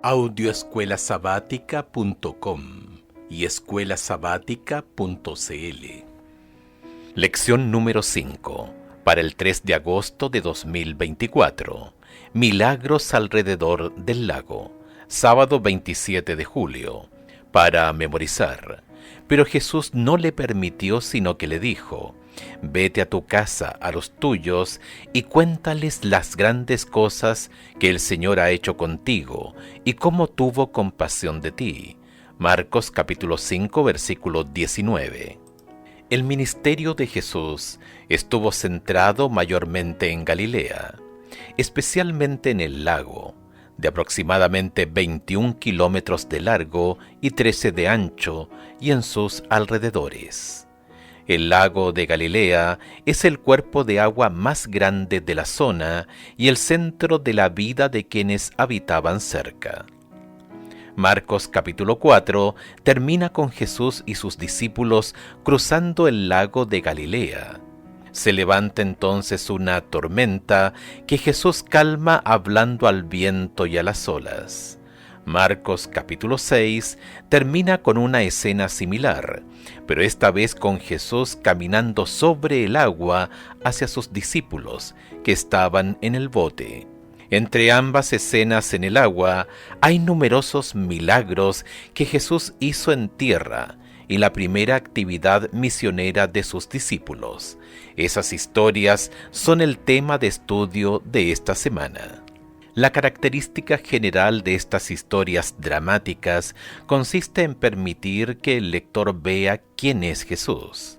audioescuelasabática.com y escuelasabática.cl. Lección número 5, para el 3 de agosto de 2024. Milagros alrededor del lago. Sábado 27 de julio. Para memorizar. Pero Jesús no le permitió, sino que le dijo: vete a tu casa, a los tuyos, y cuéntales las grandes cosas que el Señor ha hecho contigo, y cómo tuvo compasión de ti. Marcos capítulo 5, versículo 19. El ministerio de Jesús estuvo centrado mayormente en Galilea, especialmente en el lago, de aproximadamente 21 kilómetros de largo y 13 de ancho, y en sus alrededores. El lago de Galilea es el cuerpo de agua más grande de la zona y el centro de la vida de quienes habitaban cerca. Marcos capítulo 4 termina con Jesús y sus discípulos cruzando el lago de Galilea. Se levanta entonces una tormenta que Jesús calma hablando al viento y a las olas. Marcos capítulo 6 termina con una escena similar, pero esta vez con Jesús caminando sobre el agua hacia sus discípulos, que estaban en el bote. Entre ambas escenas en el agua hay numerosos milagros que Jesús hizo en tierra y la primera actividad misionera de sus discípulos. Esas historias son el tema de estudio de esta semana. La característica general de estas historias dramáticas consiste en permitir que el lector vea quién es Jesús.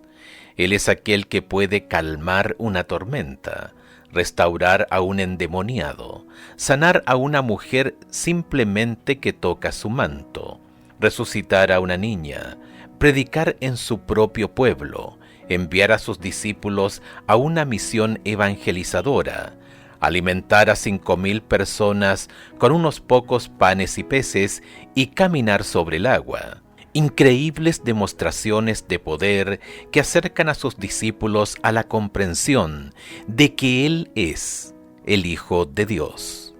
Él es aquel que puede calmar una tormenta, restaurar a un endemoniado, sanar a una mujer simplemente que toca su manto, resucitar a una niña, predicar en su propio pueblo, enviar a sus discípulos a una misión evangelizadora, alimentar a 5,000 personas con unos pocos panes y peces y caminar sobre el agua. Increíbles demostraciones de poder que acercan a sus discípulos a la comprensión de que Él es el Hijo de Dios.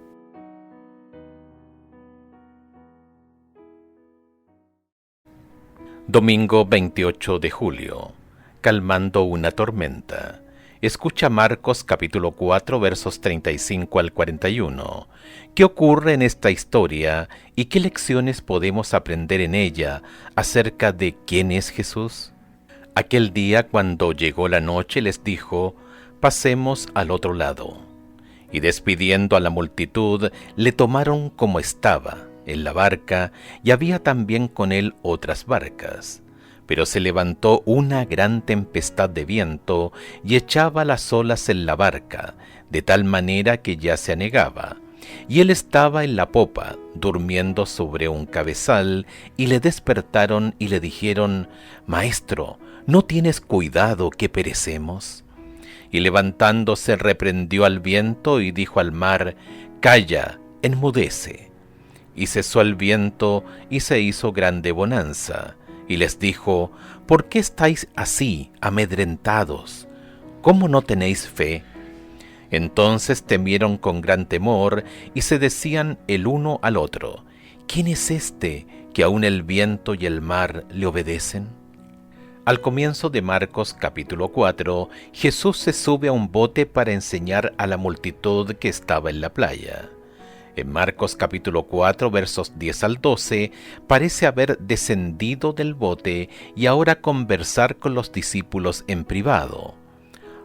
Domingo 28 de julio. Calmando una tormenta. Escucha Marcos capítulo 4 versos 35 al 41. ¿Qué ocurre en esta historia y qué lecciones podemos aprender en ella acerca de quién es Jesús? Aquel día, cuando llegó la noche, les dijo: pasemos al otro lado. Y despidiendo a la multitud, le tomaron como estaba, en la barca, y había también con él otras barcas. Pero se levantó una gran tempestad de viento y echaba las olas en la barca, de tal manera que ya se anegaba. Y él estaba en la popa, durmiendo sobre un cabezal, y le despertaron y le dijeron: Maestro, ¿no tienes cuidado que perecemos? Y levantándose reprendió al viento y dijo al mar: Calla, enmudece. Y cesó el viento y se hizo grande bonanza. Y les dijo: ¿por qué estáis así, amedrentados? ¿Cómo no tenéis fe? Entonces temieron con gran temor, y se decían el uno al otro: ¿quién es este, que aun el viento y el mar le obedecen? Al comienzo de Marcos capítulo 4, Jesús se sube a un bote para enseñar a la multitud que estaba en la playa. En Marcos capítulo 4, versos 10 al 12, parece haber descendido del bote y ahora conversar con los discípulos en privado.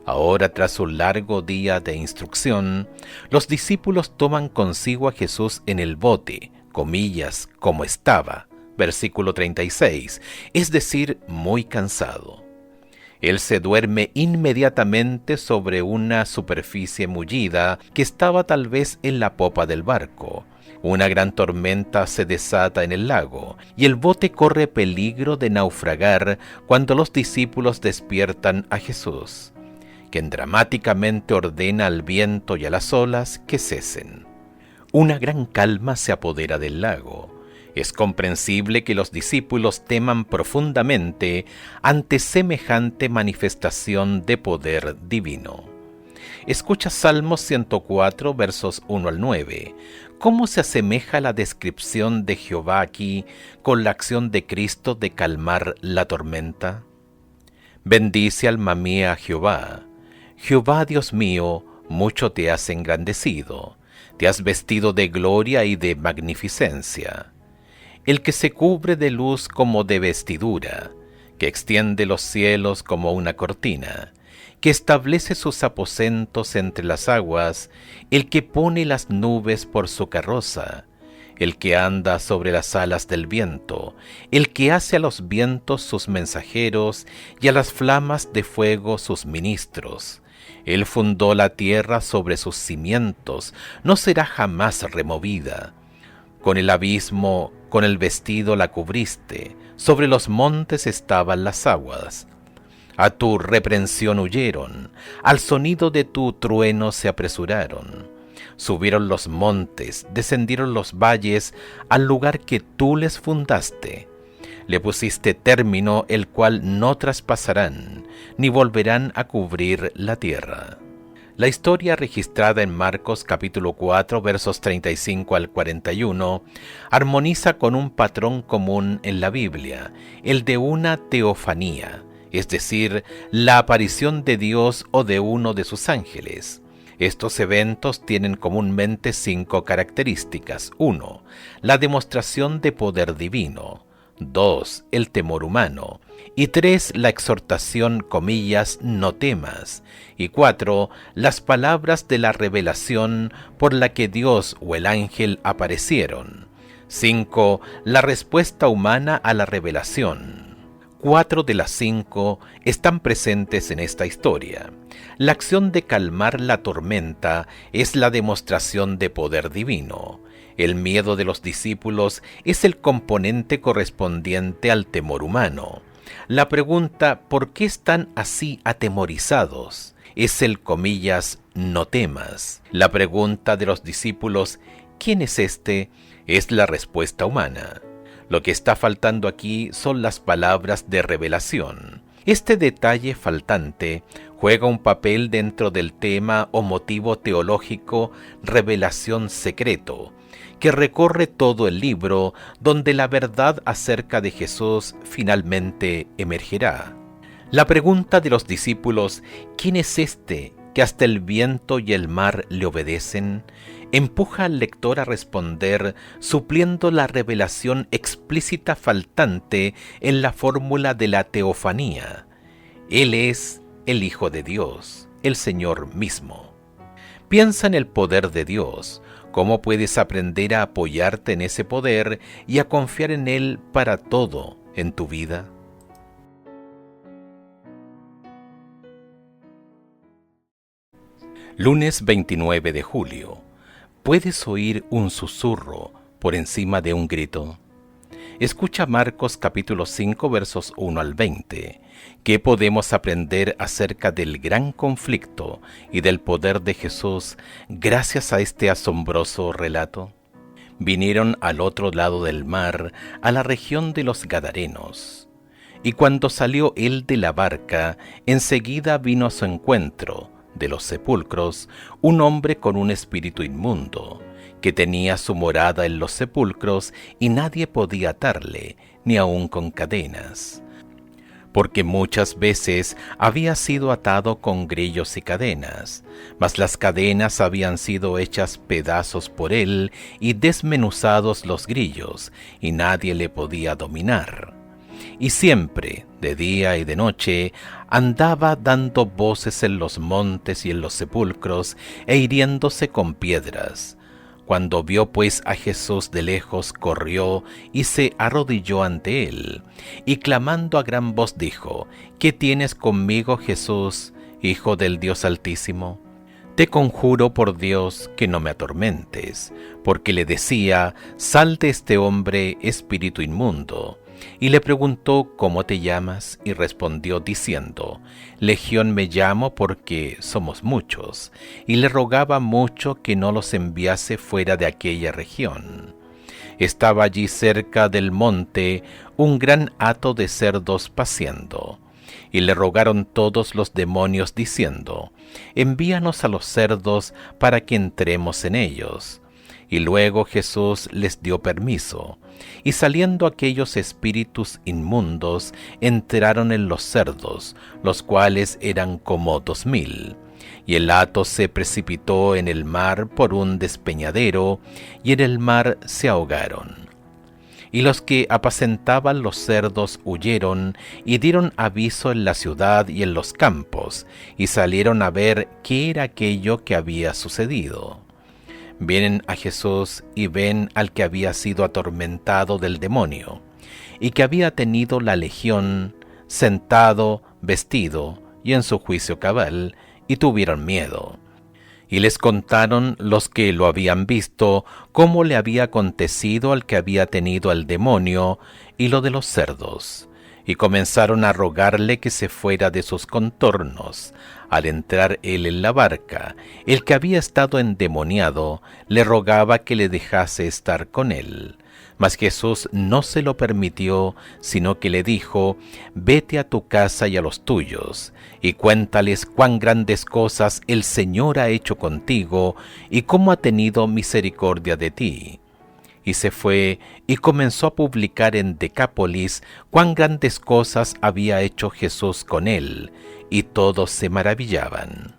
Ahora, tras un largo día de instrucción, los discípulos toman consigo a Jesús en el bote, comillas, como estaba, versículo 36, es decir, muy cansado. Él se duerme inmediatamente sobre una superficie mullida que estaba tal vez en la popa del barco. Una gran tormenta se desata en el lago, y el bote corre peligro de naufragar cuando los discípulos despiertan a Jesús, quien dramáticamente ordena al viento y a las olas que cesen. Una gran calma se apodera del lago. Es comprensible que los discípulos teman profundamente ante semejante manifestación de poder divino. Escucha Salmos 104, versos 1 al 9. ¿Cómo se asemeja la descripción de Jehová aquí con la acción de Cristo de calmar la tormenta? Bendice alma mía a Jehová. Jehová Dios mío, mucho te has engrandecido, te has vestido de gloria y de magnificencia. El que se cubre de luz como de vestidura, que extiende los cielos como una cortina, que establece sus aposentos entre las aguas, el que pone las nubes por su carroza, el que anda sobre las alas del viento, el que hace a los vientos sus mensajeros y a las flamas de fuego sus ministros. Él fundó la tierra sobre sus cimientos, no será jamás removida. Con el abismo, con el vestido la cubriste, sobre los montes estaban las aguas. A tu reprensión huyeron, al sonido de tu trueno se apresuraron. Subieron los montes, descendieron los valles, al lugar que tú les fundaste. Le pusiste término, el cual no traspasarán, ni volverán a cubrir la tierra. La historia registrada en Marcos capítulo 4, versos 35 al 41, armoniza con un patrón común en la Biblia, el de una teofanía, es decir, la aparición de Dios o de uno de sus ángeles. Estos eventos tienen comúnmente 5 características. 1. La demostración de poder divino. 2. El temor humano. Y 3. La exhortación, comillas, no temas. Y 4. Las palabras de la revelación por la que Dios o el ángel aparecieron. 5. La respuesta humana a la revelación. 4 de las 5 están presentes en esta historia. La acción de calmar la tormenta es la demostración de poder divino. El miedo de los discípulos es el componente correspondiente al temor humano. La pregunta ¿por qué están así atemorizados? Es el comillas no temas. La pregunta de los discípulos ¿quién es este? Es la respuesta humana. Lo que está faltando aquí son las palabras de revelación. Este detalle faltante juega un papel dentro del tema o motivo teológico revelación secreto, que recorre todo el libro, donde la verdad acerca de Jesús finalmente emergerá. La pregunta de los discípulos, ¿quién es este que hasta el viento y el mar le obedecen?, empuja al lector a responder supliendo la revelación explícita faltante en la fórmula de la teofanía. Él es el Hijo de Dios, el Señor mismo. Piensa en el poder de Dios. ¿Cómo puedes aprender a apoyarte en ese poder y a confiar en Él para todo en tu vida? Lunes 29 de julio. ¿Puedes oír un susurro por encima de un grito? Escucha Marcos capítulo 5 versos 1 al 20. ¿Qué podemos aprender acerca del gran conflicto y del poder de Jesús gracias a este asombroso relato? Vinieron al otro lado del mar, a la región de los Gadarenos. Y cuando salió él de la barca, enseguida vino a su encuentro, de los sepulcros, un hombre con un espíritu inmundo, que tenía su morada en los sepulcros y nadie podía atarle, ni aun con cadenas, porque muchas veces había sido atado con grillos y cadenas, mas las cadenas habían sido hechas pedazos por él y desmenuzados los grillos, y nadie le podía dominar. Y siempre, de día y de noche, andaba dando voces en los montes y en los sepulcros, e hiriéndose con piedras. Cuando vio pues a Jesús de lejos, corrió y se arrodilló ante él, y clamando a gran voz dijo: ¿Qué tienes conmigo, Jesús, Hijo del Dios Altísimo? Te conjuro por Dios que no me atormentes, porque le decía: sal de este hombre, espíritu inmundo. Y le preguntó: ¿cómo te llamas? Y respondió diciendo: Legión me llamo, porque somos muchos. Y le rogaba mucho que no los enviase fuera de aquella región. Estaba allí cerca del monte un gran hato de cerdos paciendo. Y le rogaron todos los demonios diciendo: envíanos a los cerdos para que entremos en ellos. Y luego Jesús les dio permiso. Y saliendo aquellos espíritus inmundos, entraron en los cerdos, los cuales eran como 2000. Y el hato se precipitó en el mar por un despeñadero, y en el mar se ahogaron. Y los que apacentaban los cerdos huyeron, y dieron aviso en la ciudad y en los campos, y salieron a ver qué era aquello que había sucedido. Vienen a Jesús y ven al que había sido atormentado del demonio, y que había tenido la legión, sentado, vestido, y en su juicio cabal, y tuvieron miedo. Y les contaron los que lo habían visto cómo le había acontecido al que había tenido al demonio y lo de los cerdos. Y comenzaron a rogarle que se fuera de sus contornos. Al entrar él en la barca, el que había estado endemoniado le rogaba que le dejase estar con él. Mas Jesús no se lo permitió, sino que le dijo: vete a tu casa y a los tuyos, y cuéntales cuán grandes cosas el Señor ha hecho contigo, y cómo ha tenido misericordia de ti. Y se fue y comenzó a publicar en Decápolis cuán grandes cosas había hecho Jesús con él, y todos se maravillaban.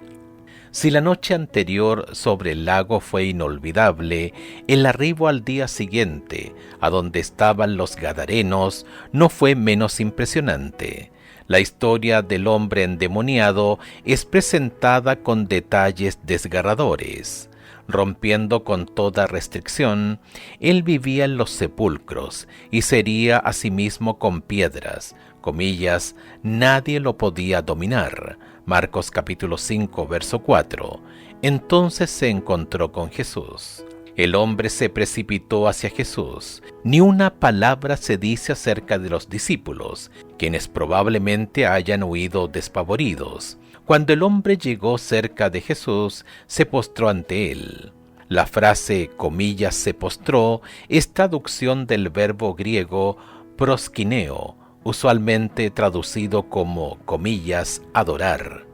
Si la noche anterior sobre el lago fue inolvidable, el arribo al día siguiente, a donde estaban los gadarenos, no fue menos impresionante. La historia del hombre endemoniado es presentada con detalles desgarradores. Rompiendo con toda restricción, él vivía en los sepulcros y se hería a sí mismo con piedras, comillas, nadie lo podía dominar. Marcos capítulo 5, verso 4. Entonces se encontró con Jesús. El hombre se precipitó hacia Jesús. Ni una palabra se dice acerca de los discípulos, quienes probablemente hayan huido despavoridos. Cuando el hombre llegó cerca de Jesús, se postró ante él. La frase, comillas, se postró, es traducción del verbo griego proskineo, usualmente traducido como, comillas, adorar.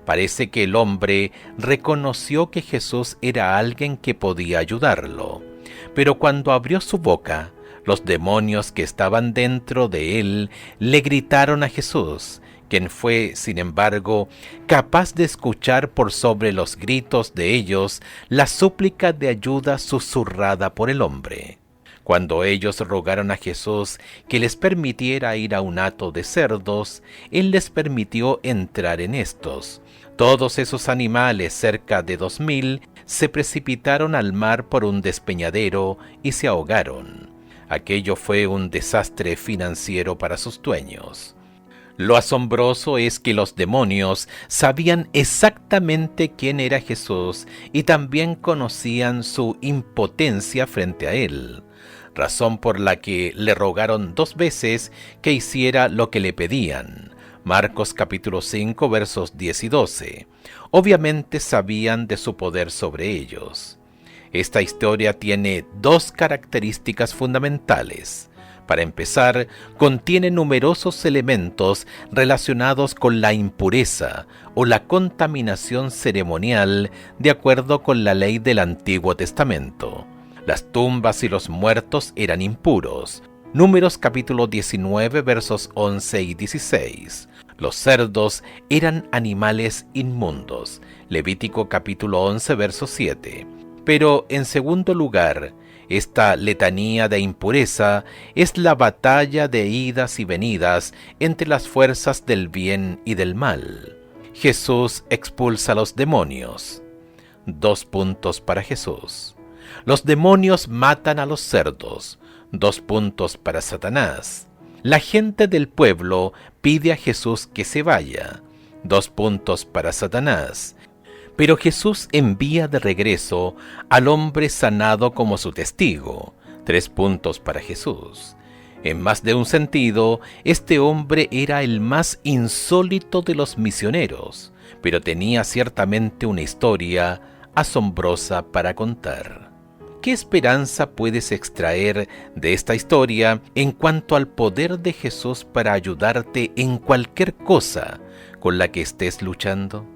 Parece que el hombre reconoció que Jesús era alguien que podía ayudarlo, pero cuando abrió su boca, los demonios que estaban dentro de él le gritaron a Jesús, quien fue, sin embargo, capaz de escuchar por sobre los gritos de ellos la súplica de ayuda susurrada por el hombre. Cuando ellos rogaron a Jesús que les permitiera ir a un hato de cerdos, él les permitió entrar en estos. Todos esos animales, cerca de 2000, se precipitaron al mar por un despeñadero y se ahogaron. Aquello fue un desastre financiero para sus dueños. Lo asombroso es que los demonios sabían exactamente quién era Jesús y también conocían su impotencia frente a él, razón por la que le rogaron 2 veces que hiciera lo que le pedían. Marcos capítulo 5 versos 10 y 12. Obviamente sabían de su poder sobre ellos. Esta historia tiene 2 características fundamentales. Para empezar, contiene numerosos elementos relacionados con la impureza o la contaminación ceremonial de acuerdo con la ley del Antiguo Testamento. Las tumbas y los muertos eran impuros. Números capítulo 19 versos 11 y 16. Los cerdos eran animales inmundos. Levítico capítulo 11 verso 7. Pero en segundo lugar, esta letanía de impureza es la batalla de idas y venidas entre las fuerzas del bien y del mal. Jesús expulsa a los demonios. 2 puntos para Jesús. Los demonios matan a los cerdos. 2 puntos para Satanás. La gente del pueblo pide a Jesús que se vaya. 2 puntos para Satanás. Pero Jesús envía de regreso al hombre sanado como su testigo. 3 puntos para Jesús. En más de un sentido, este hombre era el más insólito de los misioneros, pero tenía ciertamente una historia asombrosa para contar. ¿qué esperanza puedes extraer de esta historia en cuanto al poder de Jesús para ayudarte en cualquier cosa con la que estés luchando?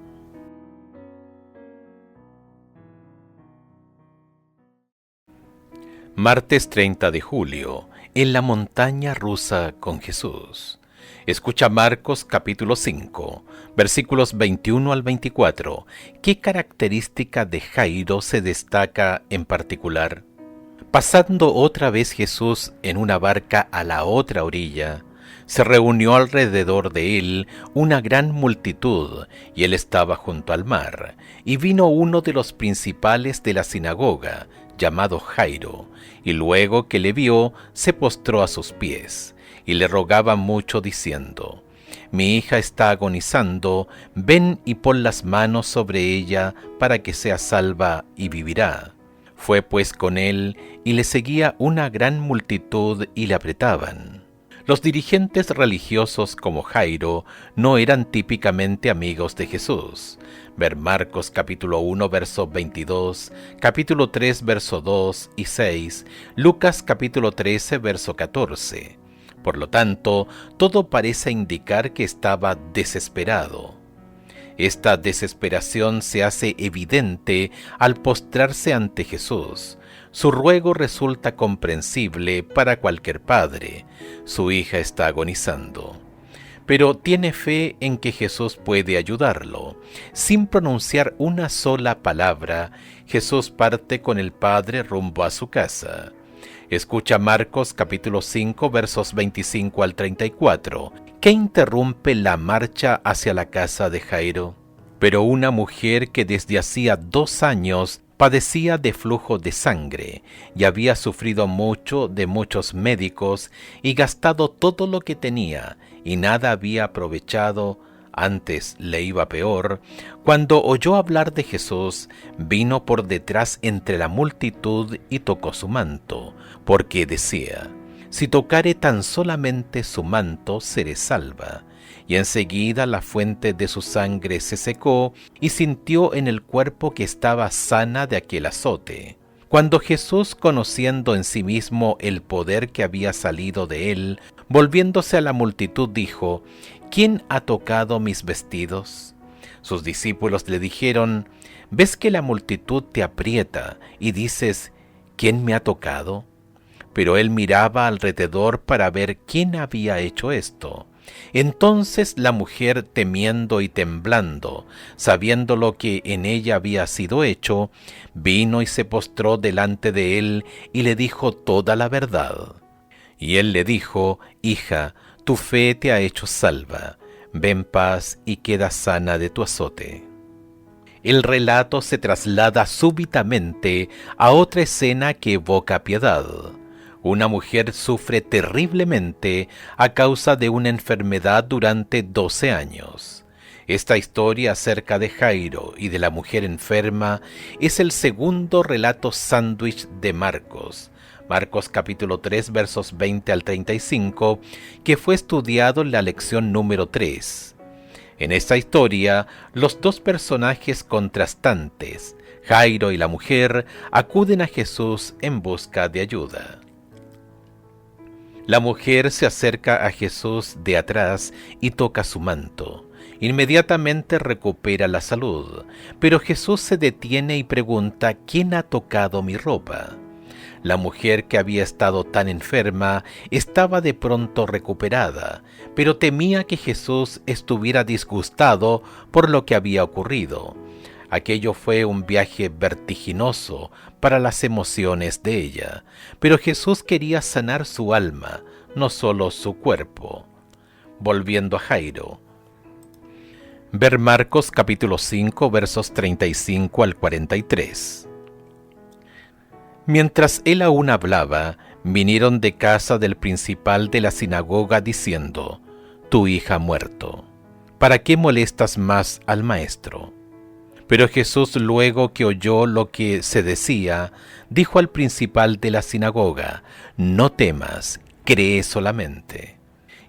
Martes 30 de julio, en la montaña rusa con Jesús. Escucha Marcos capítulo 5, versículos 21 al 24. ¿Qué característica de Jairo se destaca en particular? Pasando otra vez Jesús en una barca a la otra orilla, se reunió alrededor de él una gran multitud, y él estaba junto al mar. Y vino uno de los principales de la sinagoga, llamado Jairo, y luego que le vio, se postró a sus pies, y le rogaba mucho diciendo: Mi hija está agonizando, ven y pon las manos sobre ella para que sea salva y vivirá. Fue pues con él, y le seguía una gran multitud y le apretaban. Los dirigentes religiosos como Jairo no eran típicamente amigos de Jesús. Ver Marcos capítulo 1 verso 22, capítulo 3 verso 2 y 6, Lucas capítulo 13 verso 14. Por lo tanto, todo parece indicar que estaba desesperado. Esta desesperación se hace evidente al postrarse ante Jesús. Su ruego resulta comprensible para cualquier padre. Su hija está agonizando, pero tiene fe en que Jesús puede ayudarlo. Sin pronunciar una sola palabra, Jesús parte con el padre rumbo a su casa. Escucha Marcos capítulo 5 versos 25 al 34, que interrumpe la marcha hacia la casa de Jairo. Pero una mujer que desde hacía 2 años padecía de flujo de sangre y había sufrido mucho de muchos médicos y gastado todo lo que tenía y nada había aprovechado, antes le iba peor, cuando oyó hablar de Jesús, vino por detrás entre la multitud y tocó su manto, porque decía: Si tocare tan solamente su manto, seré salva. Y enseguida la fuente de su sangre se secó y sintió en el cuerpo que estaba sana de aquel azote. Cuando Jesús, conociendo en sí mismo el poder que había salido de él, volviéndose a la multitud dijo: ¿Quién ha tocado mis vestidos? Sus discípulos le dijeron: ¿Ves que la multitud te aprieta y dices: ¿Quién me ha tocado? Pero él miraba alrededor para ver quién había hecho esto. Entonces la mujer, temiendo y temblando, sabiendo lo que en ella había sido hecho, vino y se postró delante de él y le dijo toda la verdad. Y él le dijo: Hija, tu fe te ha hecho salva. Ve en paz y queda sana de tu azote. El relato se traslada súbitamente a otra escena que evoca piedad. Una mujer sufre terriblemente a causa de una enfermedad durante 12 años. Esta historia acerca de Jairo y de la mujer enferma es el segundo relato sándwich de Marcos. Marcos capítulo 3 versos 20 al 35, que fue estudiado en la lección número 3. En esta historia, los dos personajes contrastantes, Jairo y la mujer, acuden a Jesús en busca de ayuda. La mujer se acerca a Jesús de atrás y toca su manto. Inmediatamente recupera la salud, pero Jesús se detiene y pregunta: ¿Quién ha tocado mi ropa? La mujer, que había estado tan enferma, estaba de pronto recuperada, pero temía que Jesús estuviera disgustado por lo que había ocurrido. Aquello fue un viaje vertiginoso para las emociones de ella, pero Jesús quería sanar su alma, no solo su cuerpo. Volviendo a Jairo. Ver Marcos capítulo 5 versos 35 al 43. Mientras él aún hablaba, vinieron de casa del principal de la sinagoga diciendo: Tu hija ha muerto. ¿Para qué molestas más al maestro? Pero Jesús, luego que oyó lo que se decía, dijo al principal de la sinagoga: No temas, cree solamente.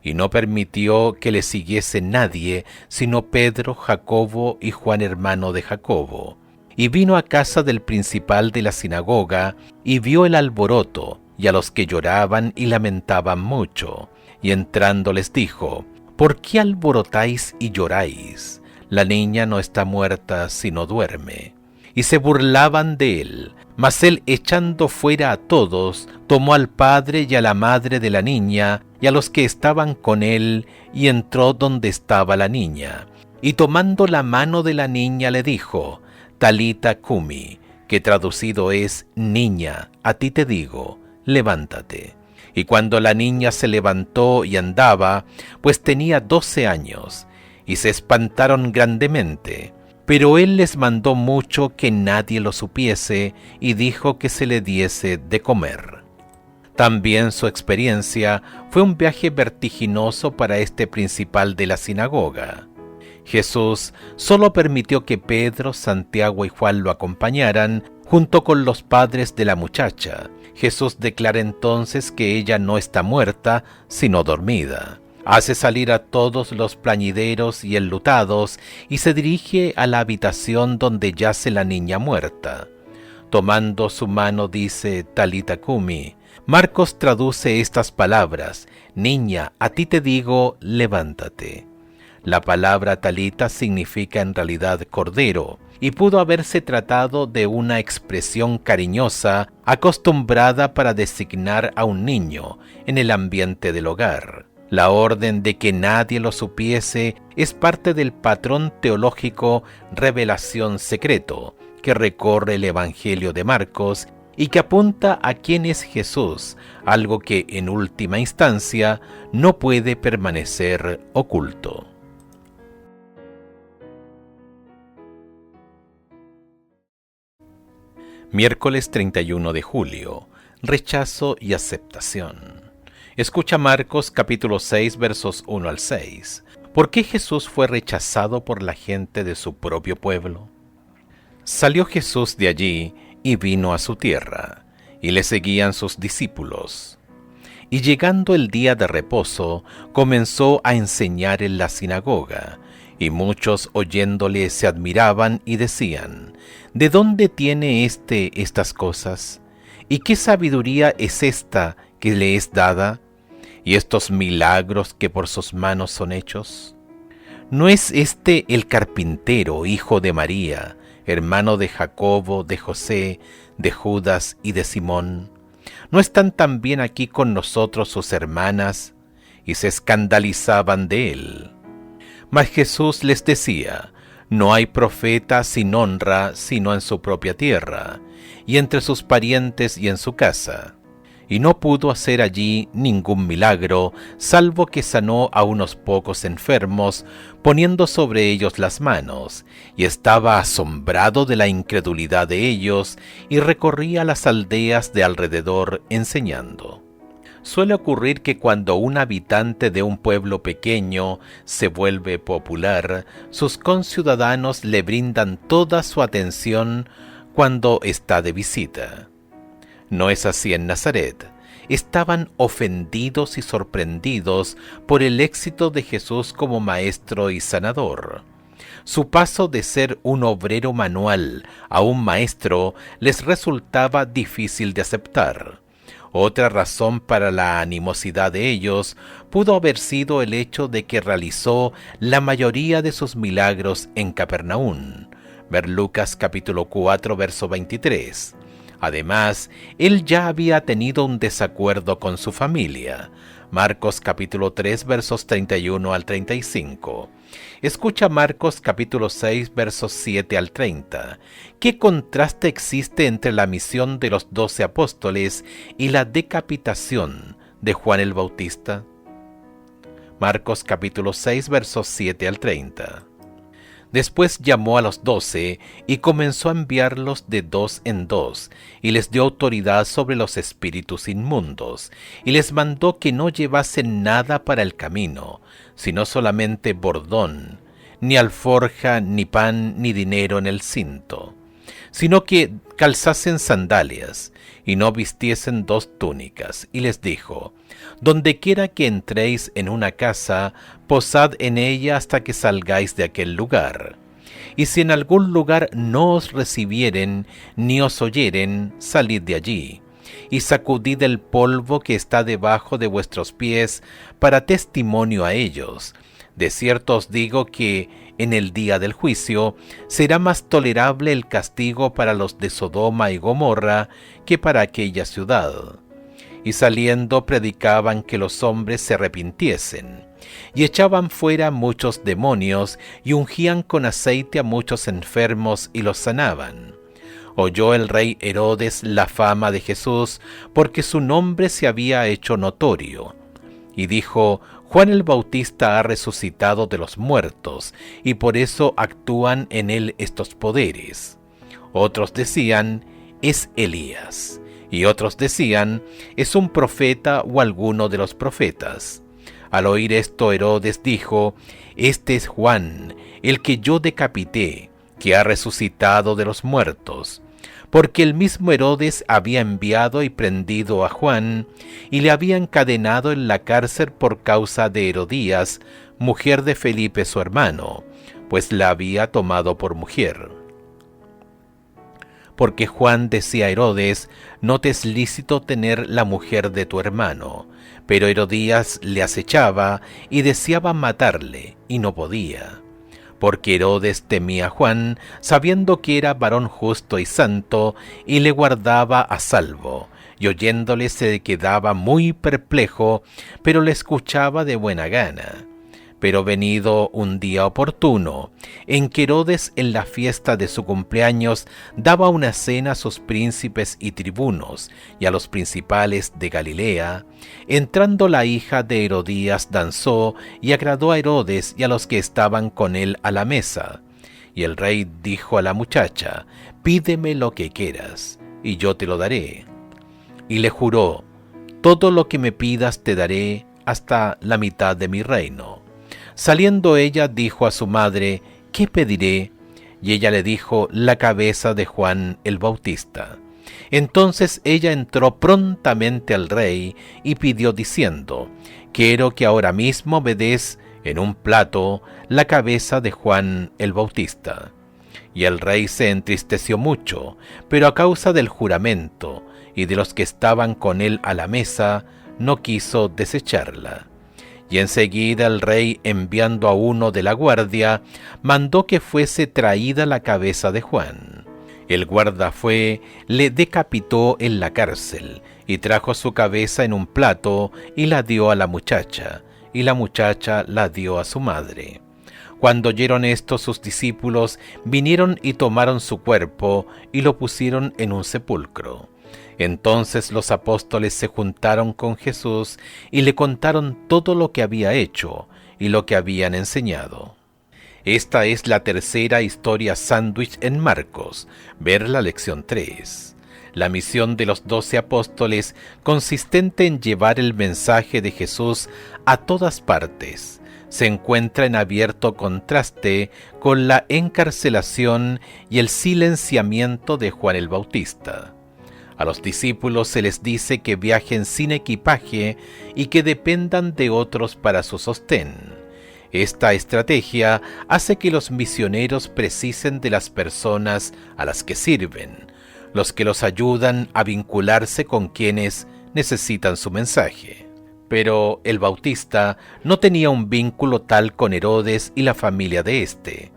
Y no permitió que le siguiese nadie, sino Pedro, Jacobo y Juan, hermano de Jacobo. y vino a casa del principal de la sinagoga, y vio el alboroto, y a los que lloraban y lamentaban mucho. Y entrando les dijo: ¿Por qué alborotáis y lloráis? La niña no está muerta, sino duerme. Y se burlaban de él. Mas él, echando fuera a todos, tomó al padre y a la madre de la niña, y a los que estaban con él, y entró donde estaba la niña. Y tomando la mano de la niña le dijo: Talita cumi, que traducido es: Niña, a ti te digo, levántate. Y cuando la niña se levantó y andaba, pues tenía 12 años, y se espantaron grandemente. Pero él les mandó mucho que nadie lo supiese, y dijo que se le diese de comer. También su experiencia fue un viaje vertiginoso para este principal de la sinagoga. Jesús solo permitió que Pedro, Santiago y Juan lo acompañaran, junto con los padres de la muchacha. Jesús declara entonces que ella no está muerta, sino dormida. Hace salir a todos los plañideros y enlutados y se dirige a la habitación donde yace la niña muerta. Tomando su mano dice: Talita cumi. Marcos traduce estas palabras: Niña, a ti te digo, levántate. La palabra talita significa en realidad cordero, y pudo haberse tratado de una expresión cariñosa acostumbrada para designar a un niño en el ambiente del hogar. La orden de que nadie lo supiese es parte del patrón teológico revelación secreto que recorre el Evangelio de Marcos y que apunta a quién es Jesús, algo que en última instancia no puede permanecer oculto. Miércoles 31 de julio. Rechazo y aceptación. Escucha Marcos capítulo 6 versos 1 al 6. ¿Por qué Jesús fue rechazado por la gente de su propio pueblo? Salió Jesús de allí y vino a su tierra, y le seguían sus discípulos. Y llegando el día de reposo, comenzó a enseñar en la sinagoga, y muchos oyéndole se admiraban y decían: ¿De dónde tiene estas cosas? ¿Y qué sabiduría es esta que le es dada? ¿Y estos milagros que por sus manos son hechos? ¿No es este el carpintero, hijo de María, hermano de Jacobo, de José, de Judas y de Simón? ¿No están también aquí con nosotros sus hermanas? Y se escandalizaban de él. Mas Jesús les decía: no hay profeta sin honra sino en su propia tierra, y entre sus parientes y en su casa. Y no pudo hacer allí ningún milagro, salvo que sanó a unos pocos enfermos, poniendo sobre ellos las manos, y estaba asombrado de la incredulidad de ellos, y recorría las aldeas de alrededor enseñando. Suele ocurrir que cuando un habitante de un pueblo pequeño se vuelve popular, sus conciudadanos le brindan toda su atención cuando está de visita. No es así en Nazaret. Estaban ofendidos y sorprendidos por el éxito de Jesús como maestro y sanador. Su paso de ser un obrero manual a un maestro les resultaba difícil de aceptar. Otra razón para la animosidad de ellos pudo haber sido el hecho de que realizó la mayoría de sus milagros en Capernaum. Ver Lucas capítulo 4, verso 23. Además, él ya había tenido un desacuerdo con su familia. Marcos capítulo 3, versos 31 al 35. Escucha Marcos capítulo 6, versos 7 al 30. ¿Qué contraste existe entre la misión de los 12 apóstoles y la decapitación de Juan el Bautista? Marcos capítulo 6, versos 7 al 30. Después llamó a los 12 y comenzó a enviarlos de dos en dos, y les dio autoridad sobre los espíritus inmundos, y les mandó que no llevasen nada para el camino, sino solamente bordón, ni alforja, ni pan, ni dinero en el cinto, sino que calzasen sandalias, y no vistiesen 2 túnicas, y les dijo: dondequiera que entréis en una casa, posad en ella hasta que salgáis de aquel lugar. y si en algún lugar no os recibieren, ni os oyeren, salid de allí, y sacudid el polvo que está debajo de vuestros pies, para testimonio a ellos. De cierto os digo que en el día del juicio será más tolerable el castigo para los de Sodoma y Gomorra que para aquella ciudad. Y saliendo predicaban que los hombres se arrepintiesen, y echaban fuera muchos demonios, y ungían con aceite a muchos enfermos, y los sanaban. Oyó el rey Herodes la fama de Jesús, porque su nombre se había hecho notorio, y dijo: Juan el Bautista ha resucitado de los muertos, y por eso actúan en él estos poderes. Otros decían: es Elías, y otros decían: es un profeta o alguno de los profetas. Al oír esto, Herodes dijo: este es Juan, el que yo decapité, que ha resucitado de los muertos. Porque el mismo Herodes había enviado y prendido a Juan, y le había encadenado en la cárcel por causa de Herodías, mujer de Felipe su hermano, pues la había tomado por mujer. Porque Juan decía a Herodes: no te es lícito tener la mujer de tu hermano. Pero Herodías le acechaba y deseaba matarle, y no podía. Porque Herodes temía a Juan, sabiendo que era varón justo y santo, y le guardaba a salvo, y oyéndole se quedaba muy perplejo, pero le escuchaba de buena gana. Pero venido un día oportuno, en que Herodes en la fiesta de su cumpleaños daba una cena a sus príncipes y tribunos, y a los principales de Galilea, entrando la hija de Herodías danzó, y agradó a Herodes y a los que estaban con él a la mesa. Y el rey dijo a la muchacha: pídeme lo que quieras, y yo te lo daré. Y le juró: todo lo que me pidas te daré, hasta la mitad de mi reino. Saliendo ella, dijo a su madre: ¿qué pediré? Y ella le dijo: la cabeza de Juan el Bautista. Entonces ella entró prontamente al rey y pidió diciendo: quiero que ahora mismo me des en un plato la cabeza de Juan el Bautista. Y el rey se entristeció mucho, pero a causa del juramento y de los que estaban con él a la mesa, no quiso desecharla. Y enseguida el rey, enviando a uno de la guardia, mandó que fuese traída la cabeza de Juan. El guarda fue, le decapitó en la cárcel, y trajo su cabeza en un plato, y la dio a la muchacha, y la muchacha la dio a su madre. Cuando oyeron esto, sus discípulos vinieron y tomaron su cuerpo, y lo pusieron en un sepulcro. Entonces los apóstoles se juntaron con Jesús y le contaron todo lo que había hecho y lo que habían enseñado. Esta es la tercera historia sándwich en Marcos. Ver la lección 3. La misión de los 12 apóstoles, consistente en llevar el mensaje de Jesús a todas partes, se encuentra en abierto contraste con la encarcelación y el silenciamiento de Juan el Bautista. A los discípulos se les dice que viajen sin equipaje y que dependan de otros para su sostén. Esta estrategia hace que los misioneros precisen de las personas a las que sirven, los que los ayudan a vincularse con quienes necesitan su mensaje. Pero el Bautista no tenía un vínculo tal con Herodes y la familia de éste.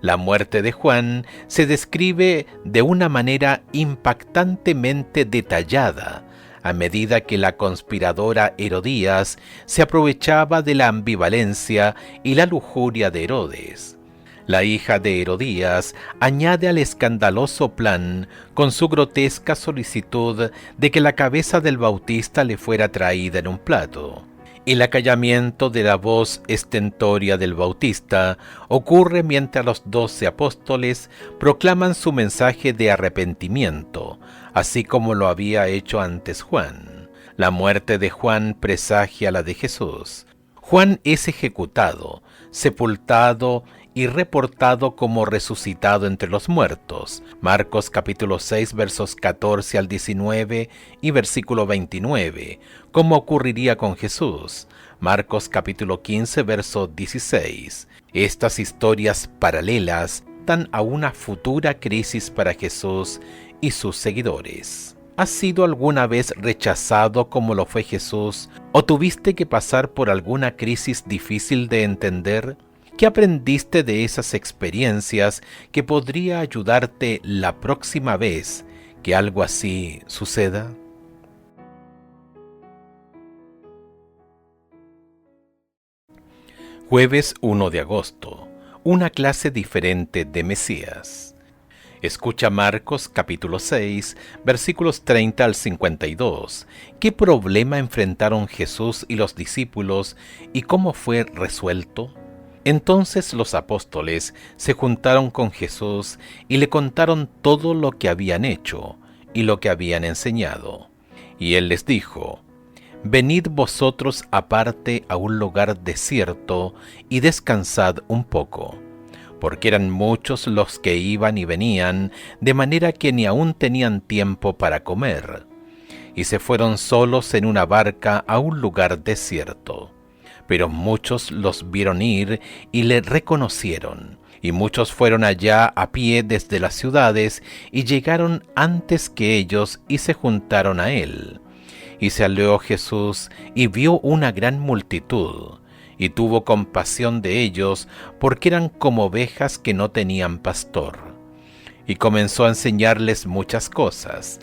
La muerte de Juan se describe de una manera impactantemente detallada, a medida que la conspiradora Herodías se aprovechaba de la ambivalencia y la lujuria de Herodes. La hija de Herodías añade al escandaloso plan con su grotesca solicitud de que la cabeza del Bautista le fuera traída en un plato. El acallamiento de la voz estentoria del Bautista ocurre mientras los 12 apóstoles proclaman su mensaje de arrepentimiento, así como lo había hecho antes Juan. La muerte de Juan presagia la de Jesús. Juan es ejecutado, sepultado y reportado como resucitado entre los muertos. Marcos capítulo 6 versos 14 al 19 y versículo 29, como ocurriría con Jesús. Marcos capítulo 15 verso 16. Estas historias paralelas apuntan a una futura crisis para Jesús y sus seguidores. ¿Has sido alguna vez rechazado como lo fue Jesús o tuviste que pasar por alguna crisis difícil de entender? ¿Qué aprendiste de esas experiencias que podría ayudarte la próxima vez que algo así suceda? Jueves 1 de agosto. Una clase diferente de Mesías. Escucha Marcos capítulo 6, versículos 30 al 52. ¿Qué problema enfrentaron Jesús y los discípulos y cómo fue resuelto? Entonces los apóstoles se juntaron con Jesús y le contaron todo lo que habían hecho y lo que habían enseñado. Y él les dijo: Venid vosotros aparte a un lugar desierto y descansad un poco. Porque eran muchos los que iban y venían, de manera que ni aún tenían tiempo para comer. Y se fueron solos en una barca a un lugar desierto. Pero muchos los vieron ir y le reconocieron. Y muchos fueron allá a pie desde las ciudades y llegaron antes que ellos y se juntaron a él. Y salió Jesús y vio una gran multitud. Y tuvo compasión de ellos, porque eran como ovejas que no tenían pastor. Y comenzó a enseñarles muchas cosas.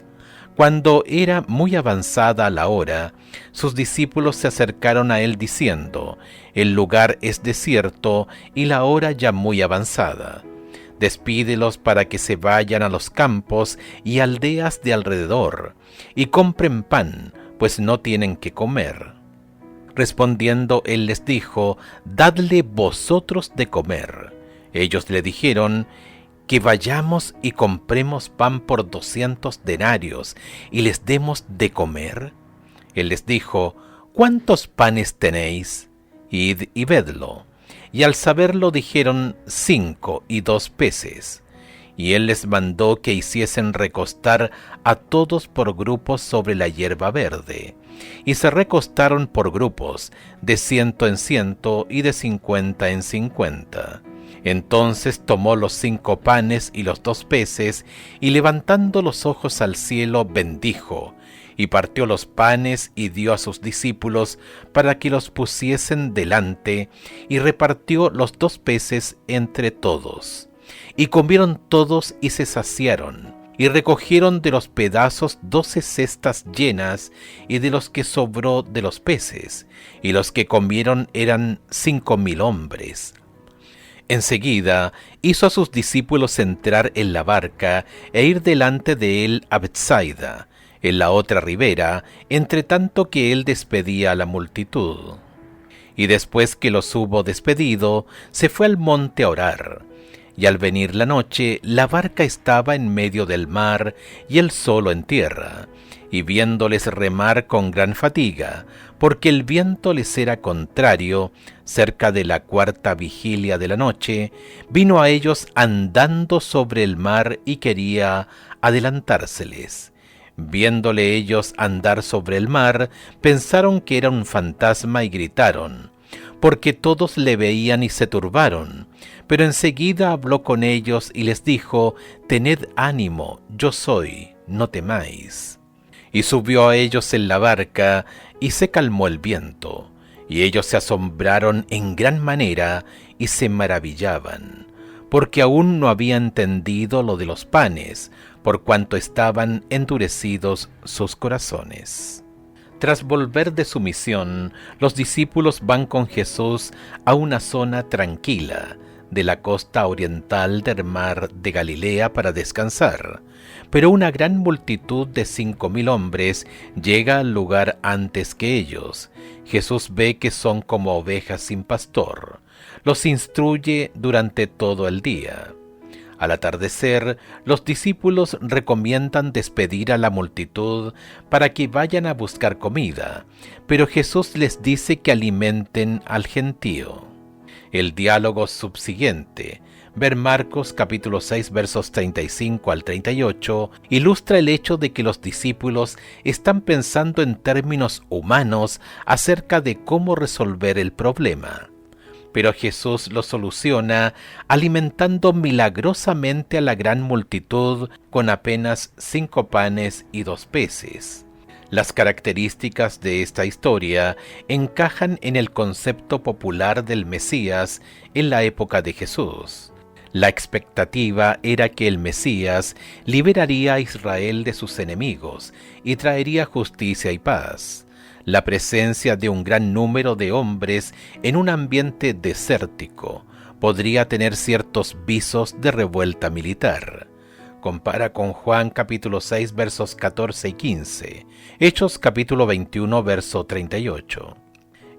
Cuando era muy avanzada la hora, sus discípulos se acercaron a él diciendo: El lugar es desierto y la hora ya muy avanzada. Despídelos para que se vayan a los campos y aldeas de alrededor, y compren pan, pues no tienen que comer. Respondiendo él les dijo: Dadle vosotros de comer. Ellos le dijeron: Que vayamos y compremos pan por 200 denarios y les demos de comer. Él les dijo: ¿Cuántos panes tenéis? Id y vedlo. Y al saberlo dijeron: 5 y 2 peces. Y él les mandó que hiciesen recostar a todos por grupos sobre la hierba verde. Y se recostaron por grupos, de 100 en 100 y de 50 en 50. Entonces tomó los 5 panes y los 2 peces, y levantando los ojos al cielo bendijo, y partió los panes y dio a sus discípulos para que los pusiesen delante, y repartió los 2 peces entre todos. Y comieron todos y se saciaron. Y recogieron de los pedazos 12 cestas llenas, y de los que sobró de los peces, y los que comieron eran 5,000 hombres. Enseguida hizo a sus discípulos entrar en la barca e ir delante de él a Betsaida, en la otra ribera, entre tanto que él despedía a la multitud. Y después que los hubo despedido, se fue al monte a orar. Y al venir la noche, la barca estaba en medio del mar, y él solo en tierra. Y viéndoles remar con gran fatiga, porque el viento les era contrario, cerca de la 4ª vigilia de la noche, vino a ellos andando sobre el mar y quería adelantárseles. Viéndole ellos andar sobre el mar, pensaron que era un fantasma y gritaron, porque todos le veían y se turbaron. Pero enseguida habló con ellos y les dijo: Tened ánimo, yo soy, no temáis. Y subió a ellos en la barca, y se calmó el viento. Y ellos se asombraron en gran manera, y se maravillaban, porque aún no habían entendido lo de los panes, por cuanto estaban endurecidos sus corazones. Tras volver de su misión, los discípulos van con Jesús a una zona tranquila de la costa oriental del mar de Galilea para descansar, pero una gran multitud de 5,000 hombres llega al lugar antes que ellos. Jesús ve que son como ovejas sin pastor. Los instruye durante todo el día. Al atardecer, los discípulos recomiendan despedir a la multitud para que vayan a buscar comida, pero Jesús les dice que alimenten al gentío. El diálogo subsiguiente, ver Marcos capítulo 6 versos 35 al 38, ilustra el hecho de que los discípulos están pensando en términos humanos acerca de cómo resolver el problema. Pero Jesús lo soluciona alimentando milagrosamente a la gran multitud con apenas 5 panes y 2 peces. Las características de esta historia encajan en el concepto popular del Mesías en la época de Jesús. La expectativa era que el Mesías liberaría a Israel de sus enemigos y traería justicia y paz. La presencia de un gran número de hombres en un ambiente desértico podría tener ciertos visos de revuelta militar. Compara con Juan capítulo 6 versos 14 y 15, Hechos capítulo 21 verso 38.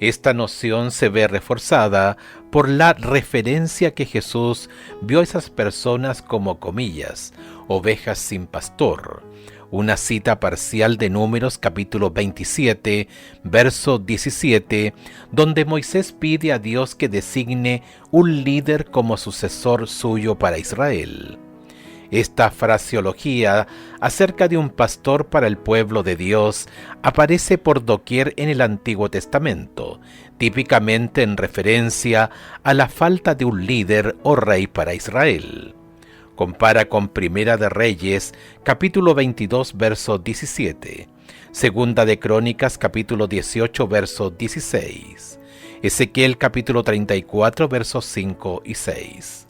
Esta noción se ve reforzada por la referencia que Jesús vio a esas personas como, comillas, ovejas sin pastor. Una cita parcial de Números capítulo 27, verso 17, donde Moisés pide a Dios que designe un líder como sucesor suyo para Israel. Esta fraseología acerca de un pastor para el pueblo de Dios aparece por doquier en el Antiguo Testamento, típicamente en referencia a la falta de un líder o rey para Israel. Compara con Primera de Reyes, capítulo 22, verso 17, Segunda de Crónicas, capítulo 18, verso 16, Ezequiel, capítulo 34, versos 5 y 6.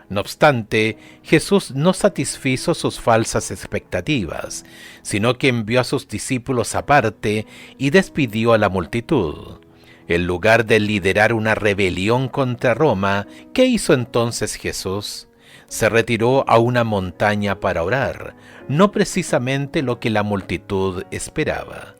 No obstante, Jesús no satisfizo sus falsas expectativas, sino que envió a sus discípulos aparte y despidió a la multitud. En lugar de liderar una rebelión contra Roma, ¿qué hizo entonces Jesús? Se retiró a una montaña para orar, no precisamente lo que la multitud esperaba.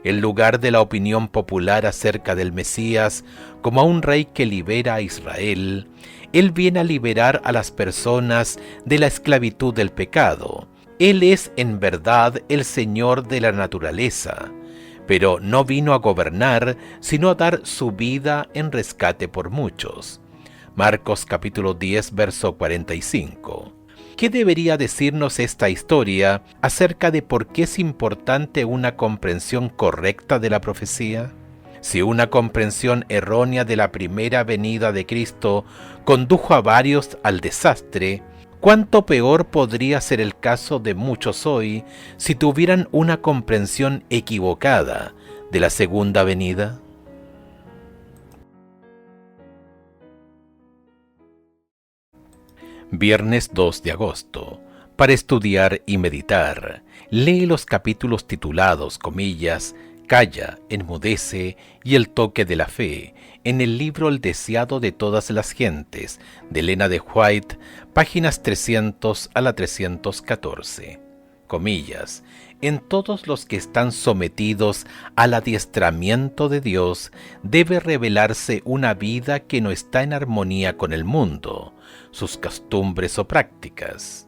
En lugar de la opinión popular acerca del Mesías como a un rey que libera a Israel, Él viene a liberar a las personas de la esclavitud del pecado. Él es en verdad el Señor de la naturaleza, pero no vino a gobernar, sino a dar su vida en rescate por muchos. Marcos capítulo 10, verso 45. ¿Qué debería decirnos esta historia acerca de por qué es importante una comprensión correcta de la profecía? Si una comprensión errónea de la primera venida de Cristo condujo a varios al desastre, ¿cuánto peor podría ser el caso de muchos hoy si tuvieran una comprensión equivocada de la segunda venida? Viernes 2 de agosto. Para estudiar y meditar, lee los capítulos titulados, comillas, Calla, enmudece y el toque de la fe, en el libro El deseado de todas las gentes, de Elena de White, páginas 300 a la 314. Comillas, en todos los que están sometidos al adiestramiento de Dios, debe revelarse una vida que no está en armonía con el mundo, sus costumbres o prácticas.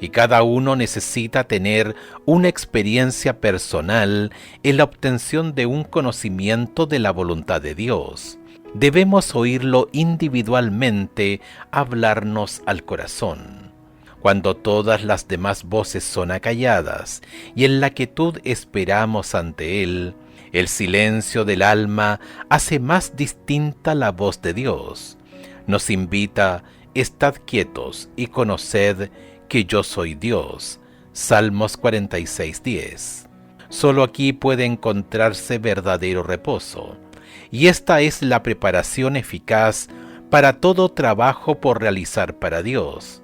Y cada uno necesita tener una experiencia personal en la obtención de un conocimiento de la voluntad de Dios. Debemos oírlo individualmente hablarnos al corazón. Cuando todas las demás voces son acalladas y en la quietud esperamos ante Él, el silencio del alma hace más distinta la voz de Dios. Nos invita: estad quietos y conoced que yo soy Dios. Salmos 46:10. Solo aquí puede encontrarse verdadero reposo, y esta es la preparación eficaz para todo trabajo por realizar para Dios.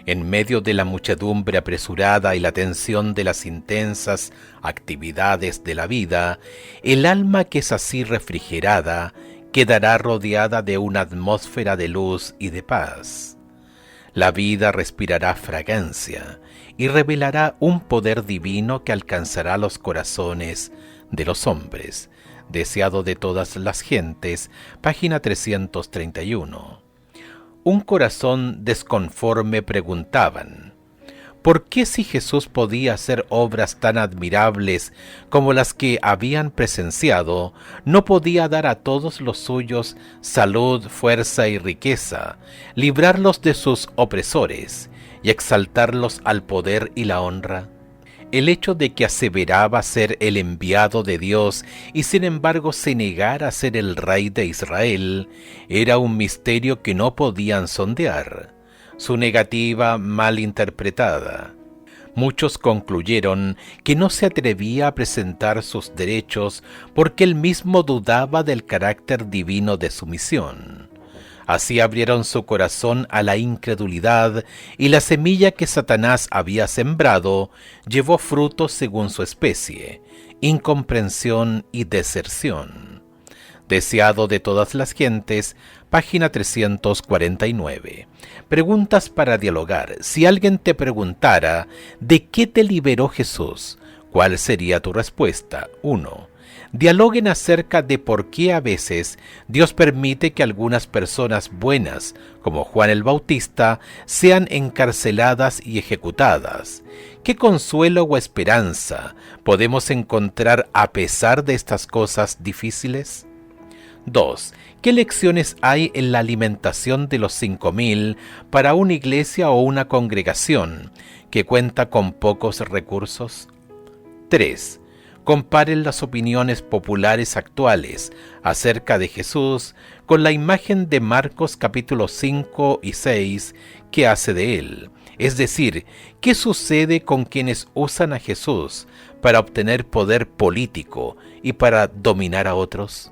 En medio de la muchedumbre apresurada y la tensión de las intensas actividades de la vida, el alma que es así refrigerada quedará rodeada de una atmósfera de luz y de paz. La vida respirará fragancia y revelará un poder divino que alcanzará los corazones de los hombres. Deseado de todas las gentes, página 331. Un corazón desconforme preguntaban: ¿por qué, si Jesús podía hacer obras tan admirables como las que habían presenciado, no podía dar a todos los suyos salud, fuerza y riqueza, librarlos de sus opresores y exaltarlos al poder y la honra? El hecho de que aseveraba ser el enviado de Dios y sin embargo se negara a ser el rey de Israel era un misterio que no podían sondear. Su negativa mal interpretada. Muchos concluyeron que no se atrevía a presentar sus derechos porque él mismo dudaba del carácter divino de su misión. Así abrieron su corazón a la incredulidad y la semilla que Satanás había sembrado llevó frutos según su especie, incomprensión y deserción. Deseado de todas las gentes, página 349. Preguntas para dialogar. Si alguien te preguntara, ¿de qué te liberó Jesús? ¿Cuál sería tu respuesta? 1. Dialoguen acerca de por qué a veces Dios permite que algunas personas buenas, como Juan el Bautista, sean encarceladas y ejecutadas. ¿Qué consuelo o esperanza podemos encontrar a pesar de estas cosas difíciles? 2. ¿Qué lecciones hay en la alimentación de los 5.000 para una iglesia o una congregación que cuenta con pocos recursos? 3. Comparen las opiniones populares actuales acerca de Jesús con la imagen de Marcos capítulos 5 y 6 que hace de él. Es decir, ¿qué sucede con quienes usan a Jesús para obtener poder político y para dominar a otros?